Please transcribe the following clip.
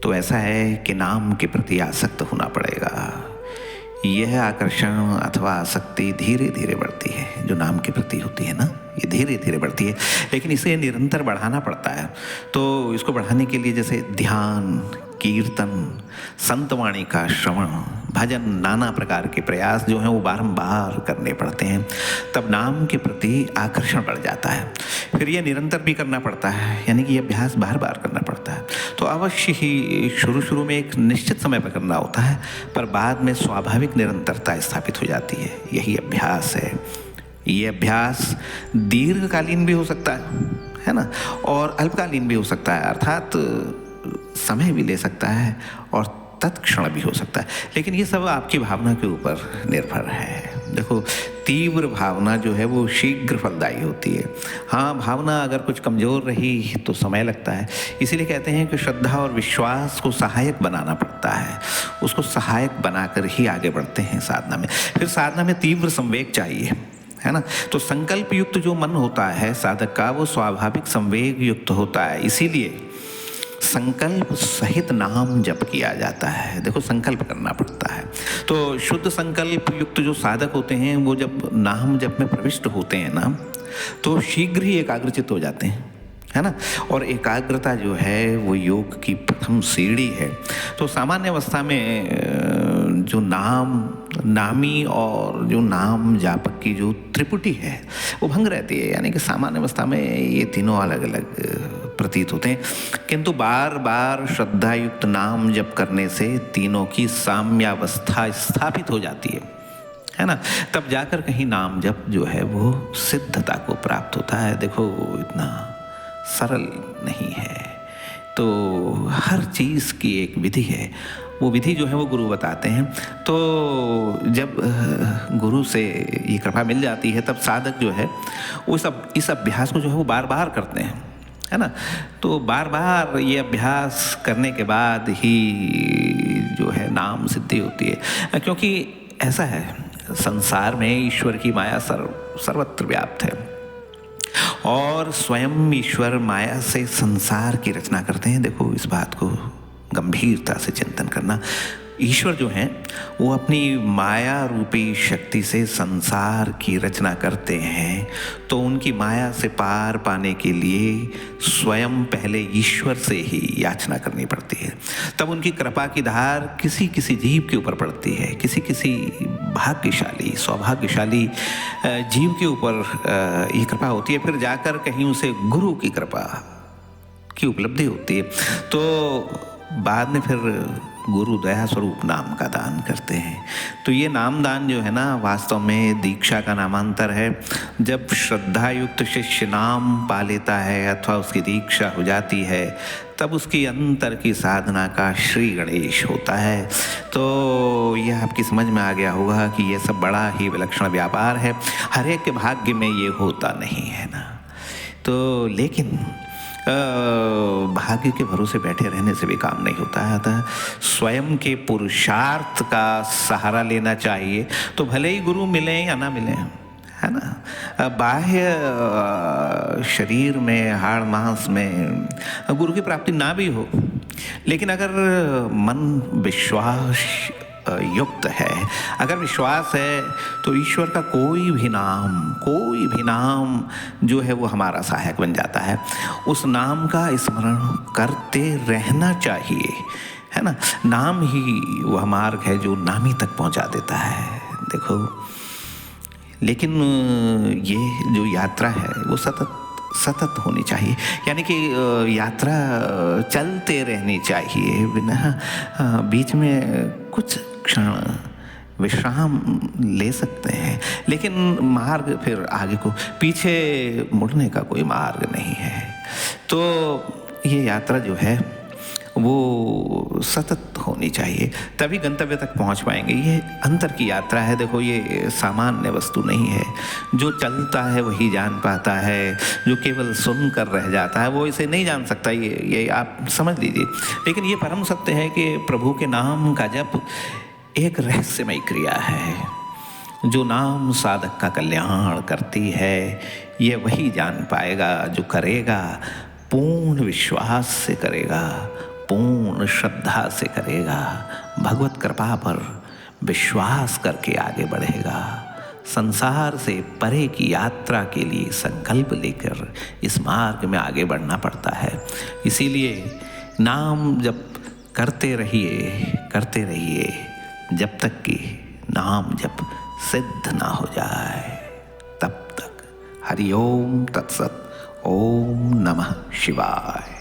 तो ऐसा है कि नाम के प्रति आसक्त होना पड़ेगा। यह आकर्षण अथवा आसक्ति धीरे धीरे बढ़ती है, जो नाम के प्रति होती है ना, ये धीरे धीरे बढ़ती है, लेकिन इसे निरंतर बढ़ाना पड़ता है। तो इसको बढ़ाने के लिए जैसे ध्यान, कीर्तन, संतवाणी का श्रवण, भजन, नाना प्रकार के प्रयास जो हैं वो बारंबार करने पड़ते हैं, तब नाम के प्रति आकर्षण बढ़ जाता है। फिर ये निरंतर भी करना पड़ता है, यानी कि ये अभ्यास बार बार करना पड़ता है। तो अवश्य ही शुरू में एक निश्चित समय पर करना होता है, पर बाद में स्वाभाविक निरंतरता स्थापित हो जाती है। यही अभ्यास है। ये अभ्यास दीर्घकालीन भी हो सकता है ना, और अल्पकालीन भी हो सकता है, अर्थात समय भी ले सकता है और तत्क्षण भी हो सकता है। लेकिन ये सब आपकी भावना के ऊपर निर्भर है। देखो, तीव्र भावना जो है वो शीघ्र फलदायी होती है। हाँ, भावना अगर कुछ कमज़ोर रही तो समय लगता है। इसीलिए कहते हैं कि श्रद्धा और विश्वास को सहायक बनाना पड़ता है, उसको सहायक बनाकर ही आगे बढ़ते हैं साधना में। फिर साधना में तीव्र संवेग चाहिए, है ना। तो संकल्प युक्त जो मन होता है साधक का, वो स्वाभाविक संवेग युक्त होता है। इसीलिए संकल्प सहित नाम जप किया जाता है। देखो, संकल्प करना पड़ता है। तो शुद्ध संकल्प युक्त जो साधक होते हैं वो जब नाम जप में प्रविष्ट होते हैं ना, तो शीघ्र ही एकाग्रचित्त हो जाते हैं, है ना। और एकाग्रता जो है वो योग की प्रथम सीढ़ी है। तो सामान्य अवस्था में जो नामी और जो नाम जापक की जो त्रिपुटी है वो भंग रहती है, यानी कि सामान्य अवस्था में ये तीनों अलग अलग प्रतीत होते हैं। किंतु बार बार श्रद्धा युक्त नाम जप करने से तीनों की साम्यावस्था स्थापित हो जाती है ना। तब जाकर कहीं नाम जप जो है वो सिद्धता को प्राप्त होता है। देखो, इतना सरल नहीं है। तो हर चीज़ की एक विधि है, वो विधि जो है वो गुरु बताते हैं। तो जब गुरु से ये कृपा मिल जाती है, तब साधक जो है वो इस अभ्यास को जो है वो बार बार करते हैं, है ना। तो बार बार ये अभ्यास करने के बाद ही जो है नाम सिद्धि होती है। क्योंकि ऐसा है, संसार में ईश्वर की माया सर्वत्र व्याप्त है, और स्वयं ईश्वर माया से संसार की रचना करते हैं। देखो, इस बात को गंभीरता से चिंतन करना। ईश्वर जो हैं वो अपनी माया रूपी शक्ति से संसार की रचना करते हैं। तो उनकी माया से पार पाने के लिए स्वयं पहले ईश्वर से ही याचना करनी पड़ती है। तब उनकी कृपा की धार किसी किसी जीव के ऊपर पड़ती है, किसी किसी भाग्यशाली सौभाग्यशाली जीव के ऊपर ये कृपा होती है। फिर जाकर कहीं उसे गुरु की कृपा की उपलब्धि होती है। तो बाद में फिर गुरु दया स्वरूप नाम का दान करते हैं। तो ये नाम दान जो है ना, वास्तव में दीक्षा का नामांतर है। जब श्रद्धा युक्त शिष्य नाम पा लेता है अथवा उसकी दीक्षा हो जाती है, तब उसकी अंतर की साधना का श्री गणेश होता है। तो यह आपकी समझ में आ गया होगा कि यह सब बड़ा ही विलक्षण व्यापार है। हर एक के भाग्य में ये होता नहीं है ना। तो लेकिन भाग्य के भरोसे बैठे रहने से भी काम नहीं होता है। अतः स्वयं के पुरुषार्थ का सहारा लेना चाहिए। तो भले ही गुरु मिले या ना मिले, है ना, बाह्य शरीर में, हाड़ मांस में गुरु की प्राप्ति ना भी हो, लेकिन अगर मन विश्वास युक्त है, अगर विश्वास है, तो ईश्वर का कोई भी नाम जो है वो हमारा सहायक बन जाता है। उस नाम का स्मरण करते रहना चाहिए, है ना। नाम ही वह मार्ग है जो नामी तक पहुंचा देता है। देखो, लेकिन ये जो यात्रा है वो सतत होनी चाहिए, यानी कि यात्रा चलते रहनी चाहिए, बिना बीच में कुछ क्षण विश्राम ले सकते हैं, लेकिन मार्ग फिर आगे को, पीछे मुड़ने का कोई मार्ग नहीं है। तो ये यात्रा जो है वो सतत होनी चाहिए, तभी गंतव्य तक पहुंच पाएंगे। ये अंतर की यात्रा है। देखो, ये सामान्य वस्तु नहीं है। जो चलता है वही जान पाता है, जो केवल सुनकर रह जाता है वो इसे नहीं जान सकता। ये आप समझ लीजिए। लेकिन ये परम सत्य है कि प्रभु के नाम का जप एक रहस्यमय क्रिया है। जो नाम साधक का कल्याण करती है, ये वही जान पाएगा जो करेगा, पूर्ण विश्वास से करेगा, पूर्ण श्रद्धा से करेगा, भगवत कृपा पर विश्वास करके आगे बढ़ेगा, संसार से परे की यात्रा के लिए संकल्प लेकर इस मार्ग में आगे बढ़ना पड़ता है। इसीलिए नाम जप करते रहिए जब तक कि नाम जप सिद्ध ना हो जाए। तब तक हरि ओम तत्सत। ओम नमः शिवाय।